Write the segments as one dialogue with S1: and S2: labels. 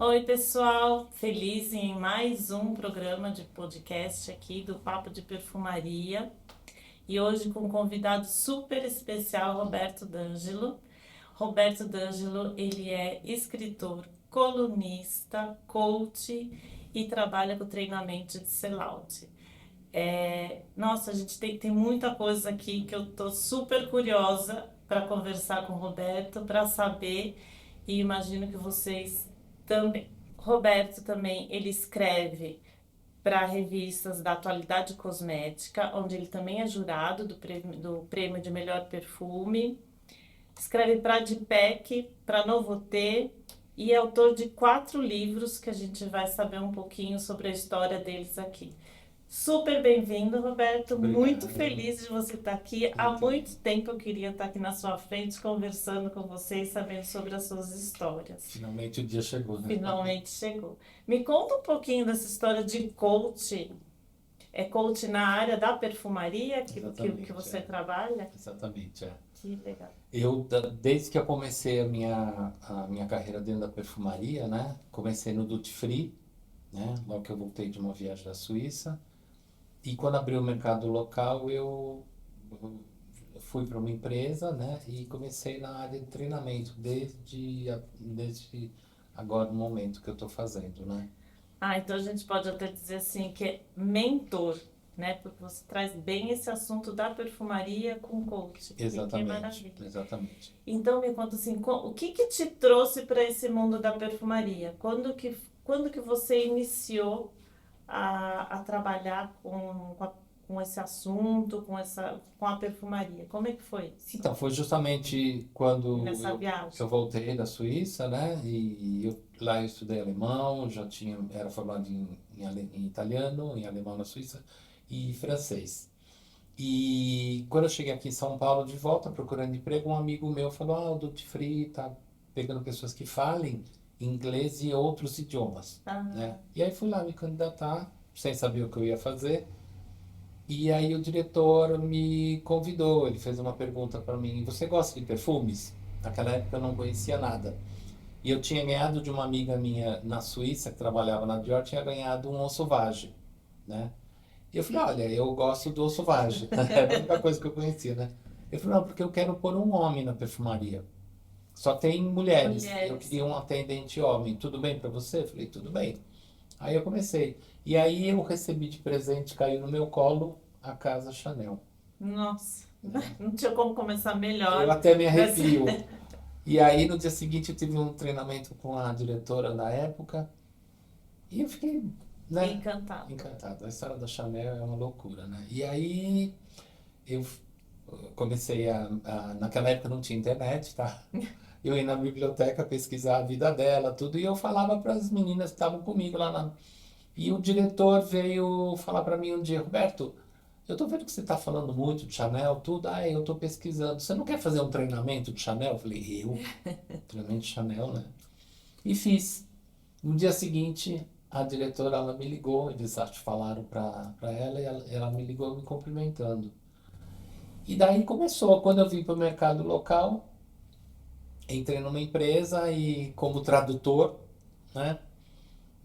S1: Oi, pessoal, feliz em mais um programa de podcast aqui do Papo de Perfumaria e hoje com um convidado super especial, Roberto D'Angelo. Roberto D'Angelo, ele é escritor, colunista, coach e trabalha com treinamento de sellout. Nossa, a gente tem muita coisa aqui que eu tô super curiosa para conversar com o Roberto, para saber e imagino que vocês também. Roberto também, ele escreve para revistas da Atualidade Cosmética, onde ele também é jurado do prêmio de melhor perfume. Escreve para a Dipec, para Novotê e é autor de 4 livros que a gente vai saber um pouquinho sobre a história deles aqui. Super bem-vindo, Roberto. Muito
S2: Obrigado.
S1: feliz de você estar aqui. Há
S2: Muito bom.
S1: muito tempo eu queria estar aqui na sua frente, conversando com você e sabendo sobre as suas histórias.
S2: Finalmente o dia chegou, né?
S1: Finalmente chegou. Me conta um pouquinho dessa história de coach. É coach na área da perfumaria que
S2: Exatamente,
S1: você
S2: é.
S1: trabalha?
S2: Exatamente, é.
S1: Que legal.
S2: Desde que eu comecei a minha carreira dentro da perfumaria, né? Comecei no Duty Free, né? Logo que eu voltei de uma viagem da Suíça. E quando abriu o mercado local, eu fui para uma empresa, né? E comecei na área de treinamento, desde agora, no momento que eu estou fazendo, né?
S1: Ah, então a gente pode até dizer assim que é mentor, né? Porque você traz bem esse assunto da perfumaria com coach. Que
S2: Exatamente,
S1: maravilha.
S2: exatamente.
S1: Então me conta assim, o que que te trouxe para esse mundo da perfumaria? Quando que você iniciou a trabalhar com esse assunto, com a perfumaria? Como é que foi isso?
S2: Então, foi justamente quando
S1: Nessa
S2: eu
S1: viagem?
S2: voltei da Suíça, né? Lá eu estudei alemão, era formado em italiano, em alemão na Suíça e francês. E quando eu cheguei aqui em São Paulo de volta procurando emprego, um amigo meu falou: Ah, o Duty Free tá pegando pessoas que falem inglês e outros idiomas,
S1: Ah,
S2: né? E aí fui lá me candidatar, sem saber o que eu ia fazer. E aí o diretor me convidou, ele fez uma pergunta para mim: Você gosta de perfumes? Naquela época eu não conhecia nada. E eu tinha ganhado de uma amiga minha na Suíça, que trabalhava na Dior, tinha ganhado um Eau Sauvage, né? E eu falei: Olha, eu gosto do Eau Sauvage. Era a única coisa que eu conhecia, né? Ele falou: Não, porque eu quero pôr um homem na perfumaria. Só tem mulheres. Eu
S1: mulheres.
S2: queria um atendente homem. Tudo bem para você? Eu falei: Tudo bem. Aí eu comecei. E aí eu recebi de presente, caiu no meu colo, a Casa Chanel,
S1: Nossa,
S2: né?
S1: não tinha como começar
S2: Eu
S1: melhor.
S2: até me
S1: Nessa...
S2: arrepio. E aí no dia seguinte eu tive um treinamento com a diretora da época e eu fiquei, né,
S1: Encantada.
S2: encantado. A história da Chanel é uma loucura, né? E aí eu comecei naquela época não tinha internet, tá? Eu ia na biblioteca pesquisar a vida dela, tudo, e eu falava para as meninas que estavam comigo lá na. E o diretor veio falar para mim um dia: Roberto, eu tô vendo que você tá falando muito de Chanel, tudo. Ah, eu tô pesquisando. Você não quer fazer um treinamento de Chanel? Eu falei: eu? Treinamento de Chanel, né? E fiz. No dia seguinte, a diretora, ela me ligou, eles acho que falaram para ela, e ela me ligou me cumprimentando. E daí começou. Quando eu vim para o mercado local, entrei numa empresa e como tradutor, né?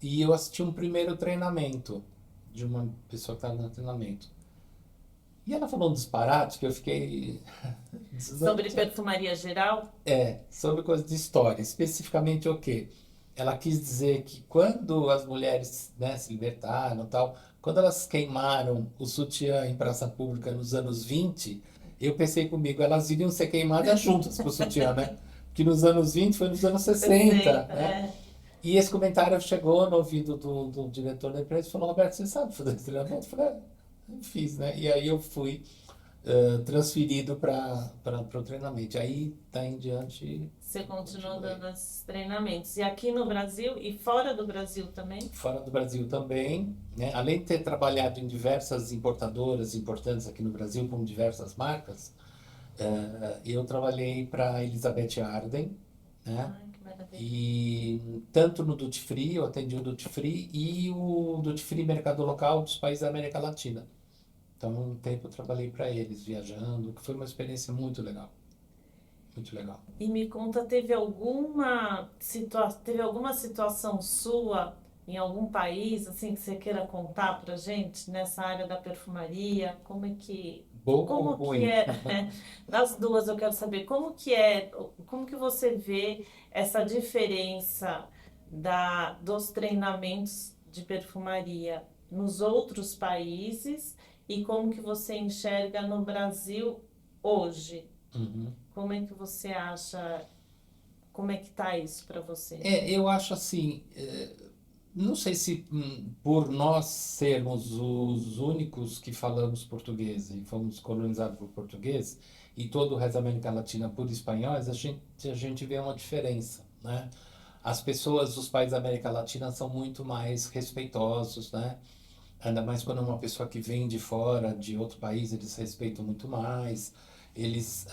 S2: E eu assisti um primeiro treinamento de uma pessoa que estava no treinamento. E ela falou um disparate que eu fiquei.
S1: Sobre perfumaria geral?
S2: Sobre coisa de história. Especificamente o quê? Ela quis dizer que quando as mulheres, né, se libertaram e tal, quando elas queimaram o sutiã em praça pública nos anos 20, eu pensei comigo, elas iriam ser queimadas juntas com o sutiã, né? Que nos anos 20 foi nos anos 60,
S1: 60,
S2: né?
S1: é.
S2: E esse comentário chegou no ouvido do diretor da empresa e falou: Roberto, você sabe fazer esse treinamento? Eu falei: Eu fiz, né? E aí eu fui transferido para o treinamento. Aí, tá em diante,
S1: Você
S2: eu
S1: continua
S2: continuei.
S1: dando esses treinamentos. E aqui no Brasil e fora do Brasil também?
S2: Fora do Brasil também, né? Além de ter trabalhado em diversas importadoras importantes aqui no Brasil, com diversas marcas, eu trabalhei para Elizabeth Arden, né?
S1: Ai, que maravilha.
S2: E tanto no Duty Free, eu atendi o Duty Free e o Duty Free mercado local dos países da América Latina. Então, um tempo eu trabalhei para eles, viajando, que foi uma experiência muito legal. muito legal.
S1: E me conta, teve alguma situação sua em algum país, assim, que você queira contar pra gente nessa área da perfumaria?
S2: Bom ou
S1: Como que
S2: ruim?
S1: é, das duas eu quero saber, como que você vê essa diferença dos treinamentos de perfumaria nos outros países e como que você enxerga no Brasil hoje?
S2: Uhum.
S1: Como é que você acha, como é que tá isso para você?
S2: Eu acho assim, não sei se por nós sermos os únicos que falamos português e fomos colonizados por português e todo o resto da América Latina por espanhóis, a gente vê uma diferença, né? As pessoas dos países da América Latina são muito mais respeitosos, né? Ainda mais quando é uma pessoa que vem de fora, de outro país, eles respeitam muito mais. Eles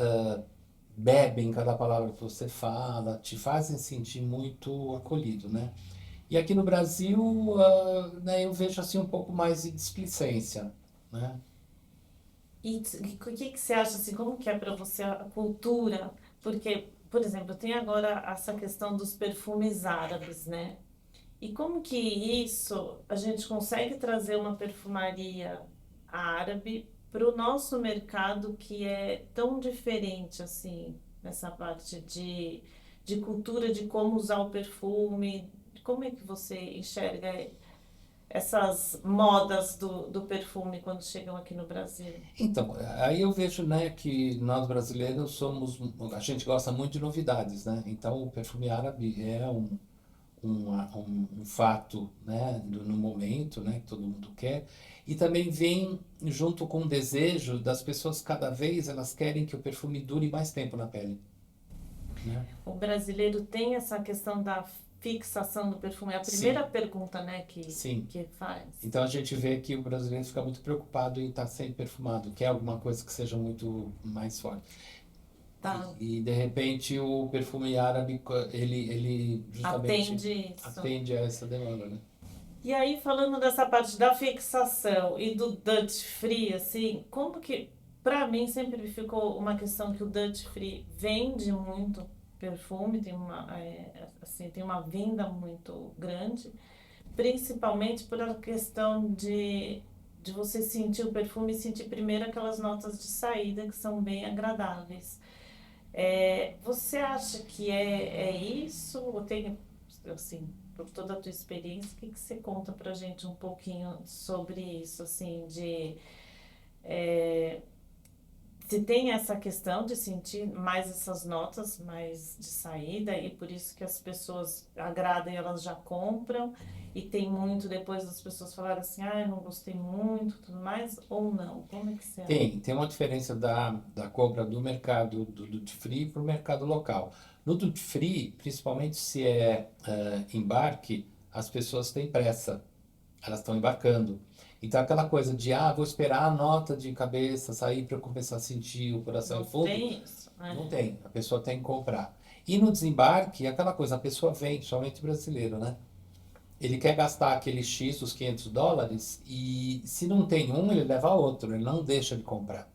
S2: bebem cada palavra que você fala, te fazem sentir muito acolhido, né? E aqui no Brasil, né, eu vejo assim um pouco mais de displicência, né?
S1: E o que que você acha assim, como que é para você a cultura? Porque, por exemplo, tem agora essa questão dos perfumes árabes, né? E como que isso a gente consegue trazer uma perfumaria árabe para o nosso mercado que é tão diferente assim, nessa parte de cultura, de como usar o perfume? Como é que você enxerga essas modas do perfume quando chegam aqui no Brasil?
S2: Então, aí eu vejo, né, que nós brasileiros a gente gosta muito de novidades, né? Então, o perfume árabe é um fato, né, no momento, né, que todo mundo quer, e também vem junto com o desejo das pessoas cada vez elas querem que o perfume dure mais tempo na pele, né?
S1: O brasileiro tem essa questão da fixação do perfume. É a
S2: Sim,
S1: primeira pergunta, né,
S2: sim.
S1: que faz.
S2: Então a gente vê que o brasileiro fica muito preocupado em estar sempre perfumado, quer alguma coisa que seja muito mais forte.
S1: Tá,
S2: E de repente o perfume árabe, ele justamente
S1: atende isso.
S2: atende a essa demanda, né?
S1: E aí, falando dessa parte da fixação e do Dutch Free, assim, como que, pra mim, sempre ficou uma questão que o Dutch Free vende muito perfume, assim, tem uma venda muito grande, principalmente por a questão de você sentir o perfume e sentir primeiro aquelas notas de saída que são bem agradáveis. Você acha que é isso? Ou tem, assim, por toda a tua experiência, o que que você conta pra gente um pouquinho sobre isso, assim, se tem essa questão de sentir mais essas notas mais de saída e por isso que as pessoas agradam e elas já compram e tem muito depois das pessoas falarem assim, ah, eu não gostei muito, tudo mais, ou não? Como é que você acha?
S2: Tem uma diferença da compra do mercado do duty free para o mercado local. No duty free, principalmente se é embarque, as pessoas têm pressa, elas estão embarcando. Então aquela coisa de, vou esperar a nota de cabeça sair para eu começar a sentir o coração
S1: Não
S2: e fogo,
S1: tem isso, né?
S2: não tem, a pessoa tem que comprar. E no desembarque, aquela coisa, a pessoa vem, somente brasileiro, né? Ele quer gastar aquele X, os US$ 500, e se não tem um, ele leva outro, ele não deixa de comprar,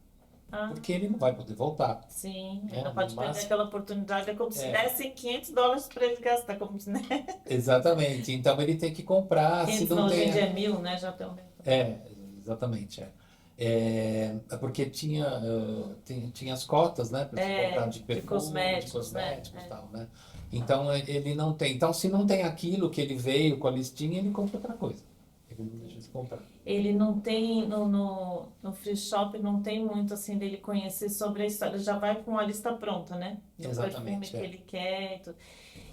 S1: Ah,
S2: porque ele não vai poder voltar,
S1: sim, ele
S2: né?
S1: não
S2: No
S1: pode perder
S2: máximo,
S1: aquela oportunidade, é como se
S2: é,
S1: dessem US$ 500 para ele gastar, como se, né?
S2: exatamente. Então ele tem que comprar, se
S1: 500
S2: não
S1: não, hoje em
S2: tem,
S1: dia é 1.000, né? Já tem um...
S2: é, exatamente, é porque tinha as cotas, né, para você comprar de
S1: De
S2: perfume, de
S1: cosméticos, né?
S2: cosméticos e tal, né? Então ele não tem. Então se não tem aquilo que ele veio com a listinha, ele compra outra coisa. Ele não deixa de comprar.
S1: Ele não tem, no free shop, não tem muito assim dele conhecer sobre a história, ele já vai com a lista pronta, né? Do perfume
S2: Exatamente,
S1: que ele quer e tudo.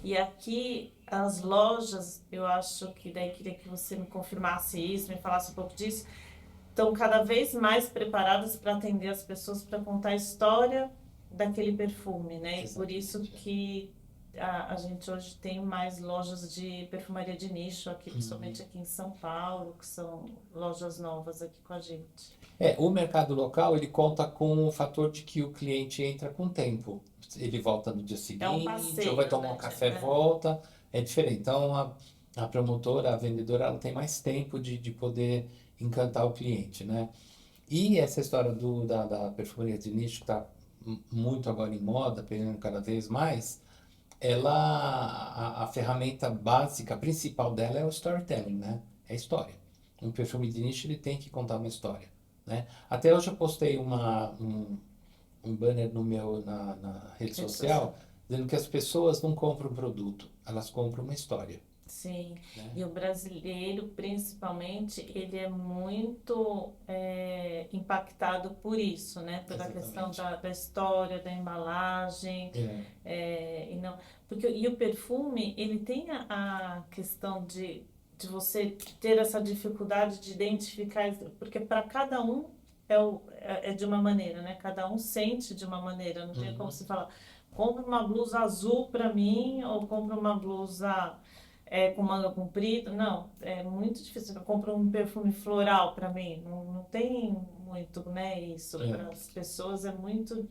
S1: E aqui, as lojas, eu acho que daí queria que você me confirmasse isso, me falasse um pouco disso, estão cada vez mais preparadas para atender as pessoas, para contar a história daquele perfume, né? E por isso
S2: Exatamente,
S1: que a gente hoje tem mais lojas de perfumaria de nicho aqui,
S2: Uhum.
S1: principalmente aqui em São Paulo, que são lojas novas aqui com a gente.
S2: O mercado local, ele conta com o fator de que o cliente entra com tempo. Ele volta no dia
S1: É um
S2: seguinte, ou vai
S1: passeio,
S2: tomar
S1: né?
S2: um café, volta, é diferente. Então, a promotora, a vendedora, ela tem mais tempo de poder encantar o cliente, né? E essa história da perfumaria de nicho que está muito agora em moda, pegando cada vez mais, a ferramenta básica, principal dela é o storytelling, né? É a história. Um perfume de nicho, ele tem que contar uma história, né? Até hoje eu postei um banner no na rede
S1: Rede social.
S2: social, dizendo que as pessoas não compram produto, elas compram uma história,
S1: Sim,
S2: né?
S1: e o brasileiro, principalmente, ele é muito impactado por isso, né? Pela questão
S2: Exatamente.
S1: da história, da embalagem,
S2: É,
S1: e não, porque e o perfume, ele tem a questão de você ter essa dificuldade de identificar, porque para cada um é de uma maneira, né? Cada um sente de uma maneira, não tem como
S2: uhum.
S1: se falar, compra uma blusa azul para mim ou compra uma blusa com manga comprida. Não, é muito difícil. Eu compro um perfume floral para mim. Não tem muito, né? Isso para
S2: É.
S1: as pessoas é muito.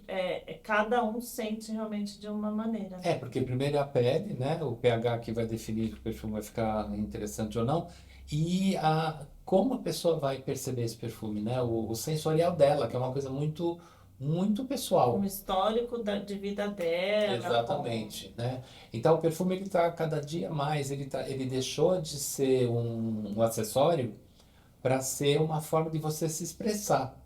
S1: Cada um sente realmente de uma maneira.
S2: É, porque primeiro é a pele, né? O pH que vai definir que o perfume vai ficar interessante ou não. E como a pessoa vai perceber esse perfume, né? O sensorial dela, que é uma coisa muito
S1: Com o
S2: pessoal.
S1: histórico de vida dela, com.
S2: Exatamente, né? Então o perfume ele está cada dia mais, ele deixou de ser um acessório para ser uma forma de você se expressar,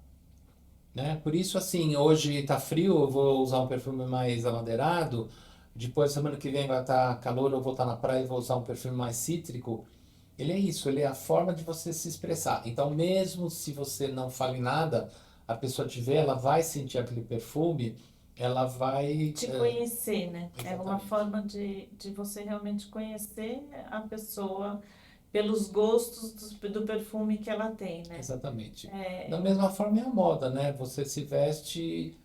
S2: né? Por isso, assim, hoje está frio, eu vou usar um perfume mais amadeirado. Depois, semana que vem vai estar calor, eu vou estar na praia e vou usar um perfume mais cítrico. Ele é isso, ele é a forma de você se expressar. Então, mesmo se você não fale nada, a pessoa te vê, ela vai sentir aquele perfume, ela vai.
S1: Te conhecer, né? É uma
S2: Exatamente,
S1: forma de você realmente conhecer a pessoa pelos gostos do perfume que ela tem, né?
S2: exatamente.
S1: É,
S2: Da mesma forma é a moda, né? Você se veste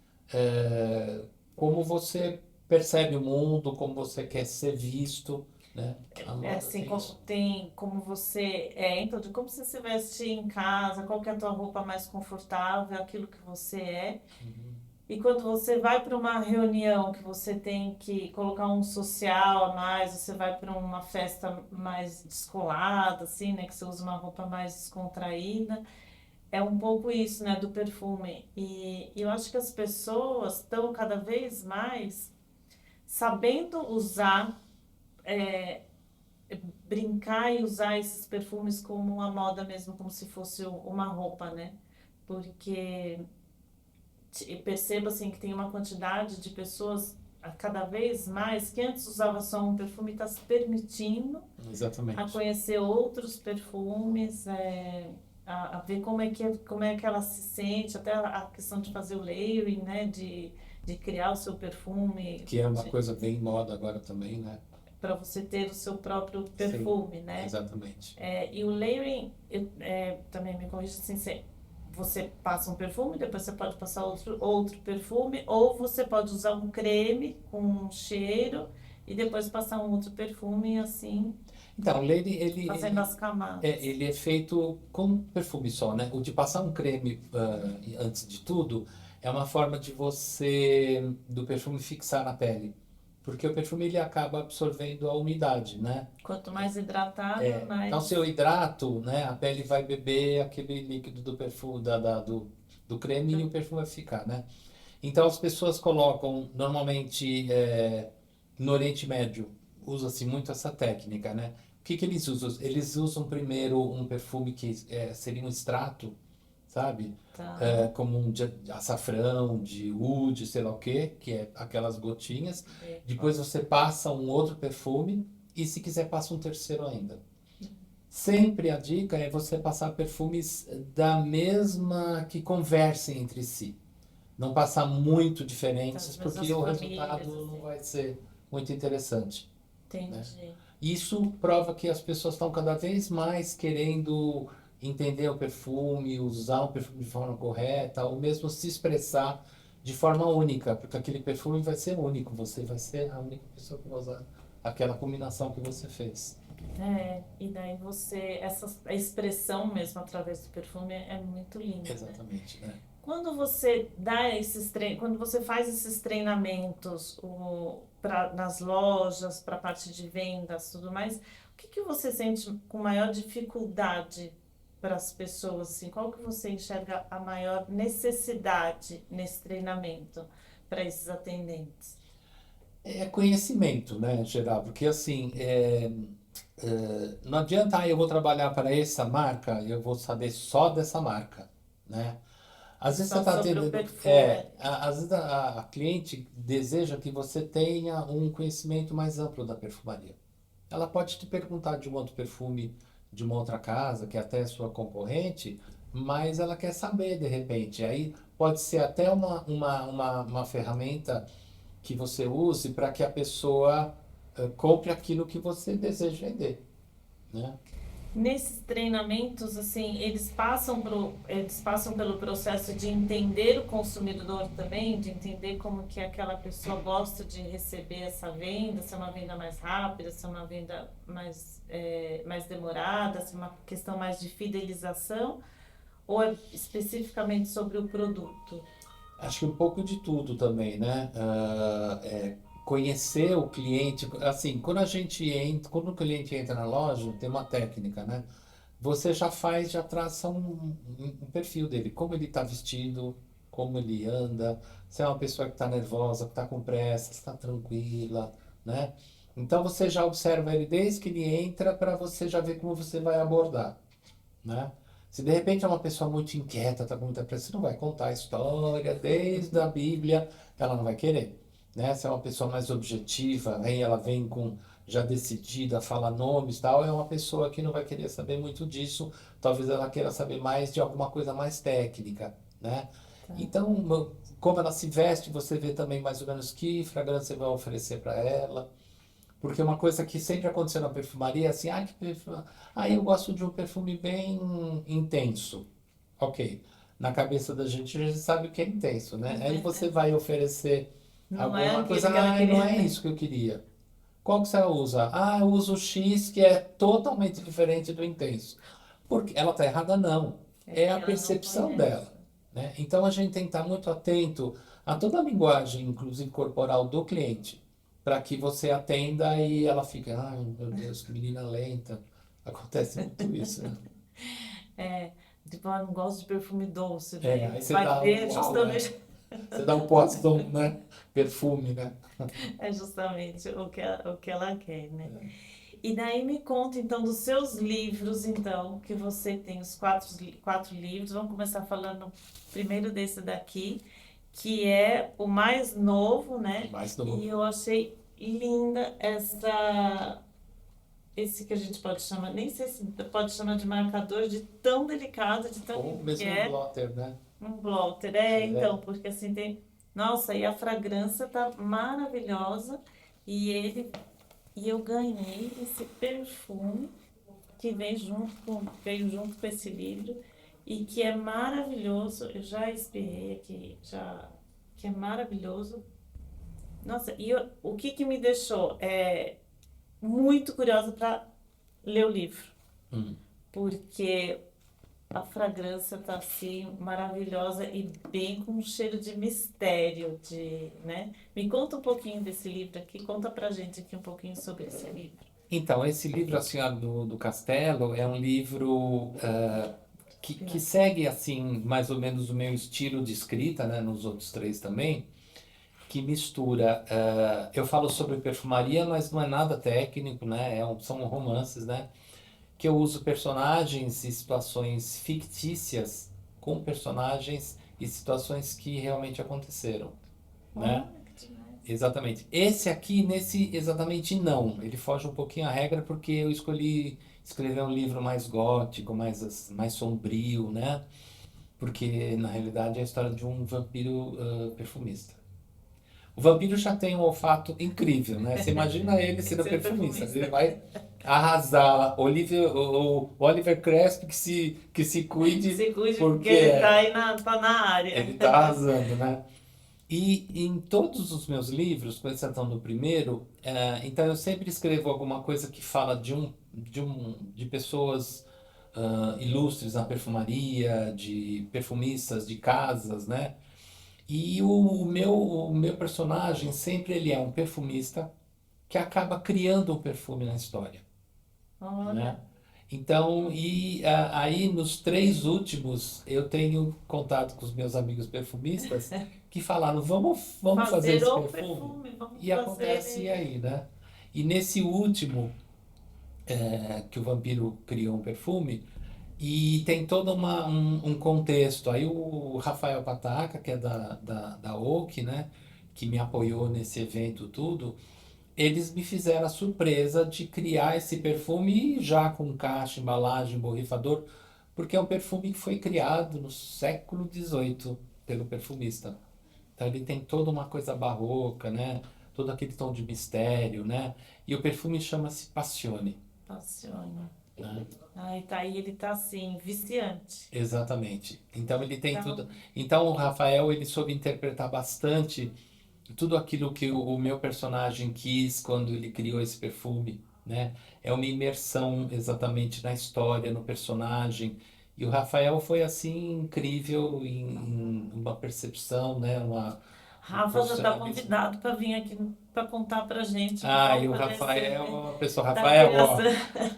S2: como você percebe o mundo, como você quer ser visto, né? A moda
S1: assim,
S2: tem isso.
S1: tem como você então, de como você se veste em casa, qual que é a tua roupa mais confortável, aquilo que você é.
S2: Uhum.
S1: E quando você vai para uma reunião que você tem que colocar um social a mais, você vai para uma festa mais descolada, assim, né, que você usa uma roupa mais descontraída, é um pouco isso, né, do perfume. E eu acho que as pessoas estão cada vez mais sabendo usar, brincar e usar esses perfumes como uma moda mesmo, como se fosse uma roupa, né? Porque percebo assim que tem uma quantidade de pessoas a cada vez mais que antes usava só um perfume está se permitindo a
S2: Exatamente.
S1: conhecer outros perfumes, a ver como é que ela se sente, até a questão de fazer o layering, né, de criar o seu perfume,
S2: Que é uma coisa bem moda agora também, né?
S1: para você ter o seu próprio
S2: Sim,
S1: perfume, né?
S2: exatamente.
S1: E o layering, também me corrija assim, você passa um perfume, depois você pode passar outro perfume, ou você pode usar um creme com um cheiro e depois passar um outro perfume, assim,
S2: Então,
S1: fazendo as camadas.
S2: ele é feito com perfume só, né? O de passar um creme antes de tudo é uma forma de do perfume fixar na pele. Porque o perfume ele acaba absorvendo a umidade, né?
S1: Quanto mais hidratado,
S2: Então, se eu
S1: mais.
S2: hidrato, né, a pele vai beber aquele líquido do perfume, do creme e o perfume vai ficar, né? Então, as pessoas colocam, normalmente, no Oriente Médio, usa-se muito essa técnica, né? O que que eles usam? Eles usam primeiro um perfume que seria um extrato, sabe?
S1: Tá.
S2: Como um de açafrão, de oud, sei lá o quê, que é aquelas gotinhas. Depois você passa um outro perfume e, se quiser, passa um terceiro ainda. Sempre a dica é você passar perfumes da mesma, que conversem entre si. Não passar muito diferentes,
S1: Das
S2: porque
S1: mesmas
S2: o
S1: famílias,
S2: resultado não
S1: assim.
S2: vai ser muito interessante, né?
S1: Entendi.
S2: Isso prova que as pessoas estão cada vez mais querendo entender o perfume, usar o perfume de forma correta, ou mesmo se expressar de forma única, porque aquele perfume vai ser único, você vai ser a única pessoa que vai usar aquela combinação que você fez.
S1: E daí a expressão mesmo através do perfume é muito linda, né?
S2: Exatamente, né?
S1: Quando você quando você faz esses treinamentos nas lojas, para a parte de vendas, tudo mais, o que que você sente com maior dificuldade para as pessoas, assim? Qual que você enxerga a maior necessidade nesse treinamento? para esses atendentes?
S2: É conhecimento, né, geral, porque assim, não adianta, eu vou trabalhar para essa marca, eu vou saber só dessa marca, né? Às vezes você
S1: Só
S2: está
S1: sobre o
S2: atendendo,
S1: perfume.
S2: às vezes a cliente deseja que você tenha um conhecimento mais amplo da perfumaria. Ela pode te perguntar de um outro perfume de uma outra casa, que é até sua concorrente, mas ela quer saber de repente. Aí pode ser até uma ferramenta que você use para que a pessoa compre aquilo que você deseja vender, né?
S1: Nesses treinamentos, assim, eles passam pelo processo de entender o consumidor também, de entender como que aquela pessoa gosta de receber essa venda, se é uma venda mais rápida, se é uma venda mais demorada, se é uma questão mais de fidelização, ou é especificamente sobre o produto?
S2: Acho que um pouco de tudo também, né? Conhecer o cliente, assim, quando o cliente entra na loja, tem uma técnica, né? Você já traça um perfil dele, como ele está vestido, como ele anda, se é uma pessoa que está nervosa, que está com pressa, se está tranquila, né? Então você já observa ele desde que ele entra para você já ver como você vai abordar, né? Se de repente é uma pessoa muito inquieta, está com muita pressa, você não vai contar a história desde a Bíblia, ela não vai querer, né? Se é uma pessoa mais objetiva, aí ela vem com já decidida, fala nomes e tal, é uma pessoa que não vai querer saber muito disso, talvez ela queira saber mais de alguma coisa mais técnica, né?
S1: Tá.
S2: Então, como ela se veste, você vê também mais ou menos que fragrância você vai oferecer para ela. Porque uma coisa que sempre aconteceu na perfumaria é assim, que perfume... eu gosto de um perfume bem intenso. Ok. Na cabeça da gente, a gente sabe o que é intenso, né? Aí você vai oferecer
S1: Não é
S2: alguma coisa,
S1: aquele que ela
S2: não
S1: queria.
S2: é isso que eu queria. Qual que você usa? Eu uso o X, que é totalmente diferente do intenso. Porque ela está errada? Não.
S1: É
S2: É
S1: que
S2: a
S1: ela não
S2: percepção
S1: conhece.
S2: dela, né? Então a gente tem que estar muito atento a toda a linguagem, inclusive corporal, do cliente, para que você atenda e ela fique, ai meu Deus, que menina lenta. Acontece muito isso, né?
S1: É, tipo, ela não gosta de perfume doce,
S2: Aí
S1: daí
S2: você
S1: vai
S2: dá
S1: ver justamente,
S2: você dá um pósito, né? Perfume, né?
S1: é justamente o que ela quer, né? E daí me conta então dos seus livros, então, que você tem os quatro livros. Vamos começar falando primeiro desse daqui, que é o mais novo, né?
S2: Mais
S1: E
S2: novo.
S1: eu achei linda esse que a gente pode chamar, nem sei se pode chamar de marcador, de tão delicado, de tão
S2: Ou
S1: lindo que
S2: mesmo um
S1: é.
S2: blotter, né?
S1: Um blotter, é,
S2: É.
S1: então, porque assim tem. Nossa, e a fragrância tá maravilhosa. E ele. E eu ganhei esse perfume que veio junto com esse livro e que é maravilhoso. Eu já espirrei aqui, já, que é maravilhoso. Nossa, o que que me deixou muito curiosa para ler o livro,
S2: Hum.
S1: porque a fragrância tá assim maravilhosa e bem com um cheiro de mistério, né? Me conta um pouquinho desse livro aqui, conta pra gente aqui um pouquinho sobre esse livro.
S2: Então, esse livro, A Senhora do Castelo, é um livro que segue, assim, mais ou menos o meu estilo de escrita, né, nos outros três também, que mistura, eu falo sobre perfumaria, mas não é nada técnico, né, são romances, né, que eu uso personagens e situações fictícias com personagens e situações que realmente aconteceram, né?
S1: Olha que demais.
S2: Exatamente. Esse aqui, nesse, exatamente não. Ele foge um pouquinho à regra porque eu escolhi escrever um livro mais gótico, mais sombrio, né? Porque, na realidade, é a história de um vampiro perfumista. O vampiro já tem um olfato incrível, né? Você imagina ele
S1: Tem que
S2: sendo
S1: ser
S2: perfumista. Ele
S1: perfumista.
S2: vai arrasar. O Oliver Cresp que se cuide,
S1: Se cuide porque
S2: porque
S1: ele tá aí tá na área.
S2: ele está arrasando, né? E em todos os meus livros, com exceção do primeiro, então eu sempre escrevo alguma coisa que fala de pessoas ilustres na perfumaria, de perfumistas de casas, né? E o meu personagem sempre ele é um perfumista que acaba criando um perfume na história,
S1: Olha,
S2: né? Então, aí nos 3 últimos, eu tenho contato com os meus amigos perfumistas que falaram, vamos fazer
S1: Fazer
S2: esse
S1: o
S2: perfume?
S1: perfume, vamos
S2: E acontece
S1: fazer.
S2: aí, né? E nesse último, que o Vampiro criou um perfume, e tem todo um contexto. Aí o Rafael Pataca, que é da Oak, né? Que me apoiou nesse evento tudo, eles me fizeram a surpresa de criar esse perfume já com caixa, embalagem, borrifador, porque é um perfume que foi criado no século XVIII pelo perfumista. Então ele tem toda uma coisa barroca, né? Todo aquele tom de mistério, né? E o perfume chama-se Passione,
S1: Passione.
S2: né?
S1: Ai, tá aí, ele tá assim, viciante.
S2: Exatamente. Então ele tem tudo.
S1: Então,
S2: Então o Rafael ele soube interpretar bastante tudo aquilo que o meu personagem quis quando ele criou esse perfume, né? É uma imersão exatamente na história, no personagem. E o Rafael foi assim incrível em uma percepção, né? Um
S1: Rafa já tá
S2: profissionalismo.
S1: convidado para vir aqui para contar pra gente um
S2: Ah, e o
S1: pouco desse
S2: Rafael, a pessoa,
S1: da
S2: Rafael,
S1: criação.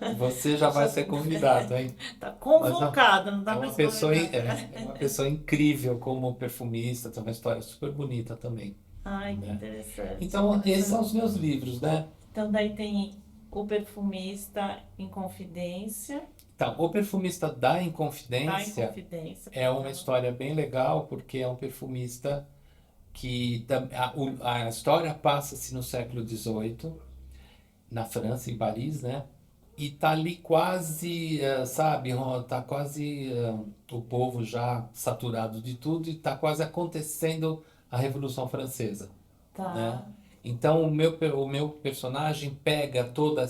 S2: ó, você já vai
S1: Já
S2: ser convidado, hein?
S1: tá
S2: Mas ó,
S1: convocado, não
S2: é
S1: dá
S2: uma
S1: mais
S2: pessoa,
S1: convidado.
S2: é uma pessoa incrível como perfumista, tem uma história super bonita também,
S1: Ai, que
S2: né?
S1: interessante,
S2: Então, esses são
S1: interessante.
S2: os meus livros, né?
S1: Então daí tem o perfumista em confidência,
S2: Então, O Perfumista da
S1: tá em
S2: Inconfidência
S1: confidência,
S2: é uma
S1: perdão.
S2: história bem legal, porque é um perfumista que a história passa-se no século XVIII, na França, em Paris, né? E tá ali quase, sabe, tá quase o povo já saturado de tudo e tá quase acontecendo a Revolução Francesa, né?
S1: Tá.
S2: Então o meu personagem pega toda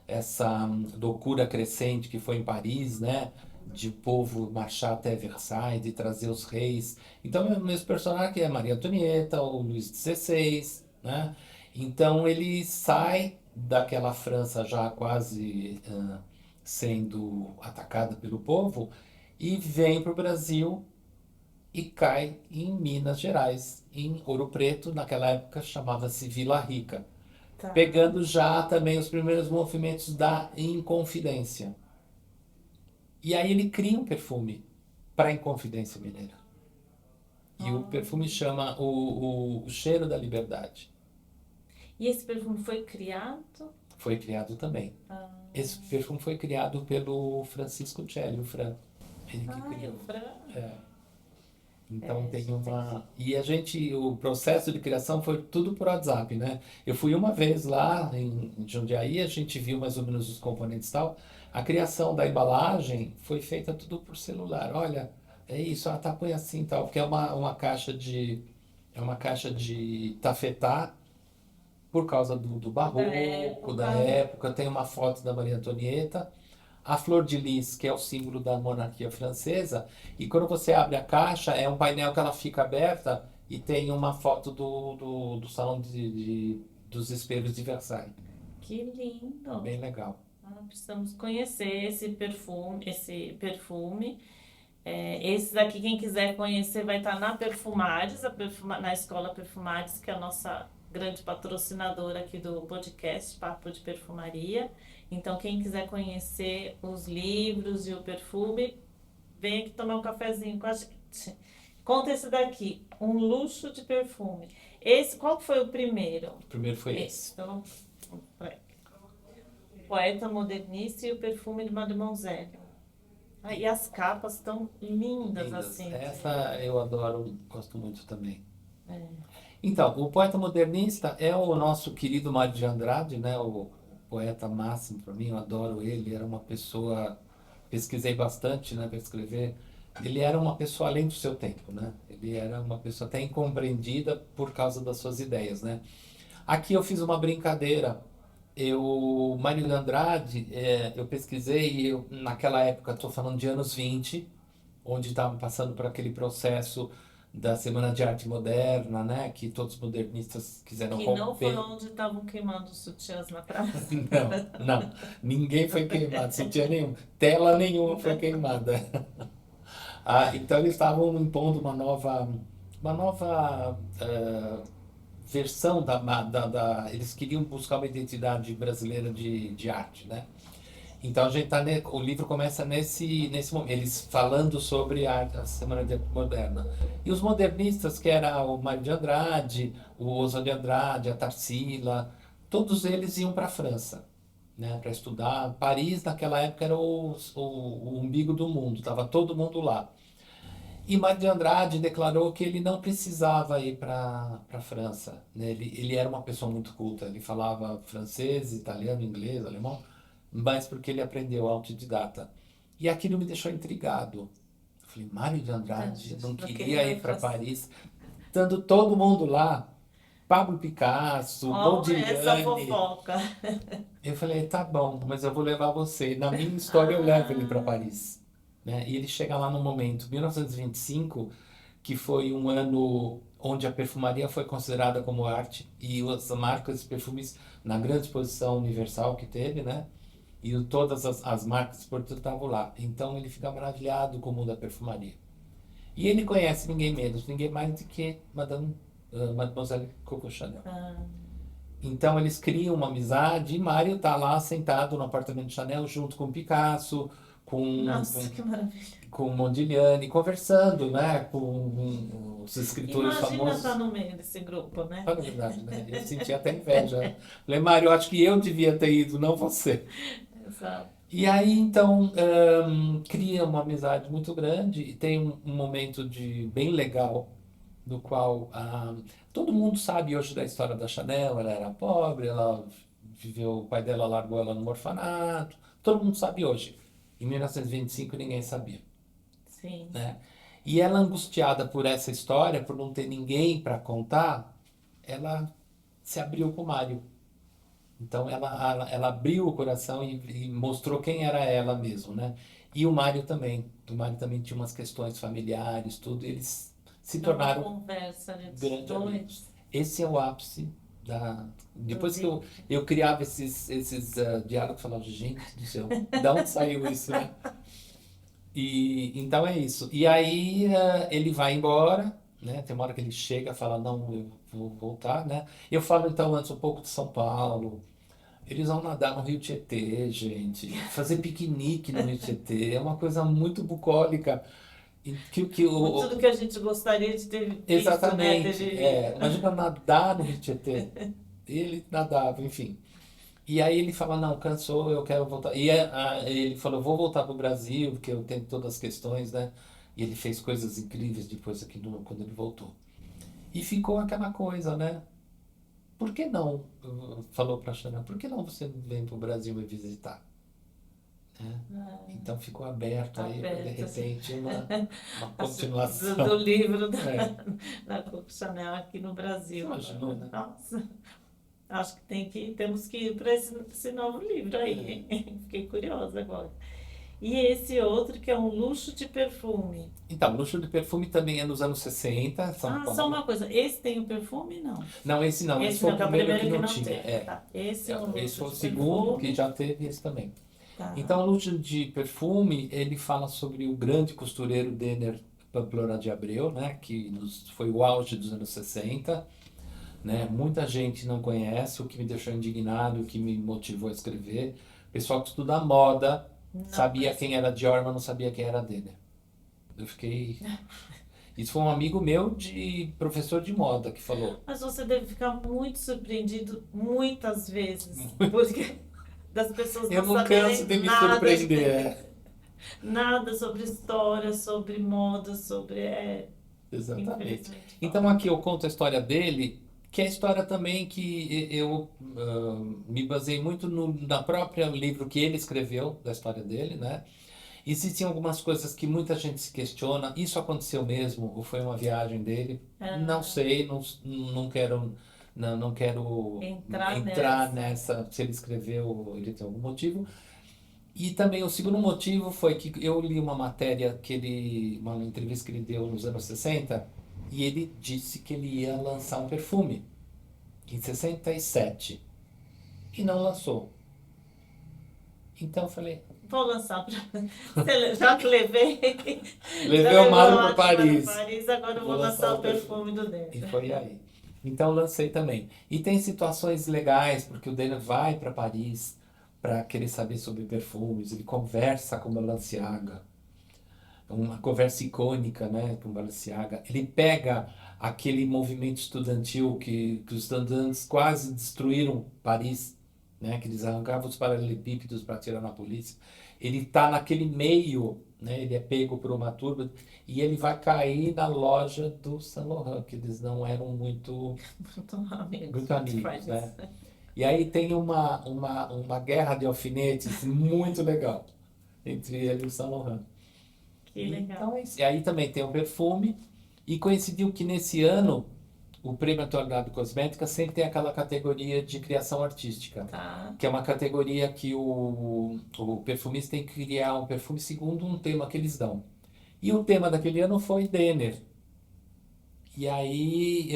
S2: essa loucura crescente que foi em Paris, né? De o povo marchar até Versailles, de trazer os reis. Então o meu personagem é Maria Antonieta, o Luís XVI, né? Então ele sai daquela França já quase sendo atacada pelo povo e vem para o Brasil e cai em Minas Gerais, em Ouro Preto, naquela época chamava-se Vila Rica,
S1: Tá.
S2: pegando já também os primeiros movimentos da Inconfidência. E aí ele cria um perfume para a Inconfidência Mineira. E o
S1: Ah.
S2: perfume chama o Cheiro da Liberdade.
S1: E esse perfume foi criado?
S2: Foi criado também.
S1: Ah,
S2: Esse perfume foi criado pelo Francisco Celli, o Fran. Ele que
S1: ai, o
S2: criou.
S1: Fran.
S2: É. Então
S1: É,
S2: tem
S1: gente,
S2: uma. E a gente, o processo de criação foi tudo por WhatsApp, né? Eu fui uma vez lá em Jundiaí, a gente viu mais ou menos os componentes e tal. A criação da embalagem foi feita tudo por celular. Olha, é isso, tá, põe assim e tal, porque é uma caixa de tafetá por causa do
S1: da
S2: barroco, da
S1: época.
S2: época. Tem uma foto da Maria Antonieta. A flor de lis, que é o símbolo da monarquia francesa, e quando você abre a caixa, é um painel que ela fica aberta e tem uma foto do salão dos espelhos de Versailles.
S1: Que lindo.
S2: Bem legal.
S1: Ah, precisamos conhecer esse perfume, esse perfume. É, esse daqui, quem quiser conhecer, vai estar na Perfumares, na Escola Perfumares, que é a nossa grande patrocinadora aqui do podcast, Papo de Perfumaria. Então, quem quiser conhecer os livros e o perfume, vem aqui tomar um cafezinho com a gente. Conta esse daqui, um luxo de perfume. Esse, qual que foi o primeiro?
S2: O primeiro foi
S1: Esse,
S2: esse.
S1: então, Poeta Modernista e o Perfume de Mademoiselle. Ah, e as capas estão lindas
S2: Lindas.
S1: assim.
S2: Essa eu adoro, gosto muito também.
S1: É.
S2: Então, o poeta modernista é o nosso querido Mário de Andrade, né? O poeta máximo para mim, eu adoro ele. Era uma pessoa, pesquisei bastante, né, para escrever. Ele era uma pessoa além do seu tempo, né? Ele era uma pessoa até incompreendida por causa das suas ideias, né? Aqui eu fiz uma brincadeira. Mário de Andrade, eu pesquisei, e naquela época, estou falando de anos 20, onde estavam passando por aquele processo da Semana de Arte Moderna, né? Que todos os modernistas quiseram
S1: Que não foi
S2: romper.
S1: onde estavam queimando os sutiãs na praça.
S2: Não, não, ninguém foi queimado, sutiã nenhum, tela nenhuma foi queimada. Então eles estavam impondo uma nova versão eles queriam buscar uma identidade brasileira de arte, né? Então a gente tá o livro começa nesse momento, eles falando sobre a Semana de Arte Moderna. E os modernistas, que era o Mário de Andrade, o Oswald de Andrade, a Tarsila, todos eles iam para a França, né, para estudar. Paris naquela época era o umbigo do mundo, estava todo mundo lá. E Mário de Andrade declarou que ele não precisava ir para a França, né? Ele era uma pessoa muito culta, ele falava francês, italiano, inglês, alemão, mas porque ele aprendeu autodidata. E aquilo me deixou intrigado. Eu falei, Mário de Andrade não
S1: Não
S2: queria
S1: queria
S2: ir para
S1: pra...
S2: Paris, estando todo mundo lá, Pablo Picasso,
S1: Ó, essa
S2: Modigliani.
S1: fofoca.
S2: Eu falei, tá bom, mas eu vou levar você. Na minha história eu levo ele para
S1: Ah,
S2: Paris, né? E ele chega lá no momento, 1925, que foi um ano onde a perfumaria foi considerada como arte e as marcas de perfumes na grande exposição universal que teve, né? E todas as marcas esportivas estavam lá. Então ele fica maravilhado com o mundo da perfumaria. E ele conhece ninguém menos, ninguém mais do que Mademoiselle Coco Chanel.
S1: ah,
S2: Então eles criam uma amizade e Mário está lá sentado no apartamento de Chanel junto com Picasso, com,
S1: nossa, que maravilha.
S2: com Modigliani, conversando, né, com os escritores
S1: Imagina estar
S2: famosos.
S1: no meio desse grupo, né?
S2: Fala a verdade, né? Eu senti até inveja. Falei, Mário, eu acho que eu devia ter ido, não você.
S1: Exato.
S2: E aí, então, cria uma amizade muito grande e tem um momento bem legal, no qual todo mundo sabe hoje da história da Chanel. Ela era pobre, ela viveu, o pai dela largou ela no orfanato, todo mundo sabe hoje. Em 1925 ninguém sabia,
S1: Sim.
S2: né? E ela, angustiada por essa história, por não ter ninguém para contar, ela se abriu com o Mário. Então ela abriu o coração e mostrou quem era ela mesmo, né? E o Mário também. O Mário também tinha umas questões familiares, tudo. E eles se
S1: É uma
S2: tornaram
S1: conversa entre os
S2: grandes amigos.
S1: dois
S2: Esse é o ápice da.
S1: do
S2: Depois que
S1: livro.
S2: eu criava esses diálogos, eu falava, gente do céu, da onde saiu isso, né? E então é isso. E aí ele vai embora, né? Tem uma hora que ele chega e fala, não, eu vou voltar, né? Eu falo então antes um pouco de São Paulo. Eles vão nadar no Rio Tietê, gente. Fazer piquenique no Rio Tietê é uma coisa muito bucólica. E que
S1: Tudo que a gente gostaria de ter visto, né? Ter
S2: exatamente.
S1: vivido.
S2: Imagina nadar no Rio Tietê. Ele nadava, enfim. E aí ele fala, não, cansou, eu quero voltar. E ele falou, vou voltar para o Brasil, porque eu tenho todas as questões, né? E ele fez coisas incríveis depois aqui quando ele voltou. E ficou aquela coisa, né? Por que não? Falou para a Xana, por que não você vem para o Brasil me visitar? Né? Então ficou aberto aí, de
S1: Aberto, assim.
S2: repente, uma
S1: Assim,
S2: continuação.
S1: do livro
S2: É,
S1: da Coco Chanel aqui no Brasil.
S2: imaginou, né?
S1: Nossa, acho que temos que ir para esse novo livro aí, hein? Fiquei curiosa agora. E esse outro que é um luxo de perfume.
S2: Então, Luxo de Perfume também é nos anos 60, São
S1: Ah, só
S2: Paulo.
S1: uma coisa, esse tem o perfume? Não.
S2: Não, esse
S1: Esse
S2: foi o
S1: não, que é o
S2: primeiro que
S1: primeiro que
S2: não
S1: não
S2: tinha.
S1: teve. Tá. Esse é um
S2: Esse
S1: luxo
S2: foi o
S1: de
S2: segundo que
S1: perfume.
S2: já teve esse também.
S1: Tá.
S2: Então, Luxo de Perfume, ele fala sobre o grande costureiro Denner Pamplona de Abreu, né, que foi o auge dos anos 60, né? Muita gente não conhece, o que me deixou indignado, o que me motivou a escrever. O pessoal que estuda moda
S1: Não
S2: sabia
S1: conheço.
S2: quem era Dior, mas não sabia quem era Denner. Eu fiquei. Isso foi um amigo meu de professor de moda que falou.
S1: Mas você deve ficar muito surpreendido muitas vezes, porque das pessoas
S2: Eu
S1: não
S2: não canso
S1: saberem
S2: de me
S1: nada,
S2: surpreender.
S1: nada sobre história, sobre moda,
S2: Exatamente.
S1: infelizmente,
S2: Então
S1: falta.
S2: aqui eu conto a história dele, que é a história também que eu me baseei muito na própria livro que ele escreveu, da história dele, né? Existem algumas coisas que muita gente se questiona, isso aconteceu mesmo ou foi uma viagem dele? Não
S1: Ah,
S2: sei, não quero, não quero
S1: entrar
S2: entrar
S1: nessa.
S2: nessa, se ele escreveu, ele tem algum motivo. E também o segundo motivo foi que eu li uma matéria uma entrevista que ele deu nos anos 60, e ele disse que ele ia lançar um perfume em 67 e não lançou. Então eu falei,
S1: Vou lançar para. Já que levei, já
S2: levei o
S1: levou
S2: Mário
S1: a
S2: para
S1: ótima para
S2: Paris,
S1: Paris, agora eu
S2: vou
S1: vou
S2: lançar
S1: lançar
S2: o
S1: o
S2: perfume.
S1: perfume do
S2: E
S1: Denner.
S2: foi aí. Então lancei também. E tem situações legais, porque o Denner vai para Paris, para querer saber sobre perfumes. Ele conversa com Balenciaga, uma conversa icônica, né, com Balenciaga. Ele pega aquele movimento estudantil que os estudantes quase destruíram Paris, né, que eles arrancavam os paralelepípedos para atirar na polícia. Ele está naquele meio, né, ele é pego por uma turba e ele vai cair na loja do Saint Laurent, que eles não eram muito amigos, né? E aí tem uma guerra de alfinetes muito legal entre ele e o Saint Laurent.
S1: Que legal.
S2: Então, e aí também tem o perfume, e coincidiu que nesse ano o Prêmio Atualidade Cosmética sempre tem aquela categoria de criação artística,
S1: Tá.
S2: que é uma categoria que o perfumista tem que criar um perfume segundo um tema que eles dão. E o tema daquele ano foi Denner. E aí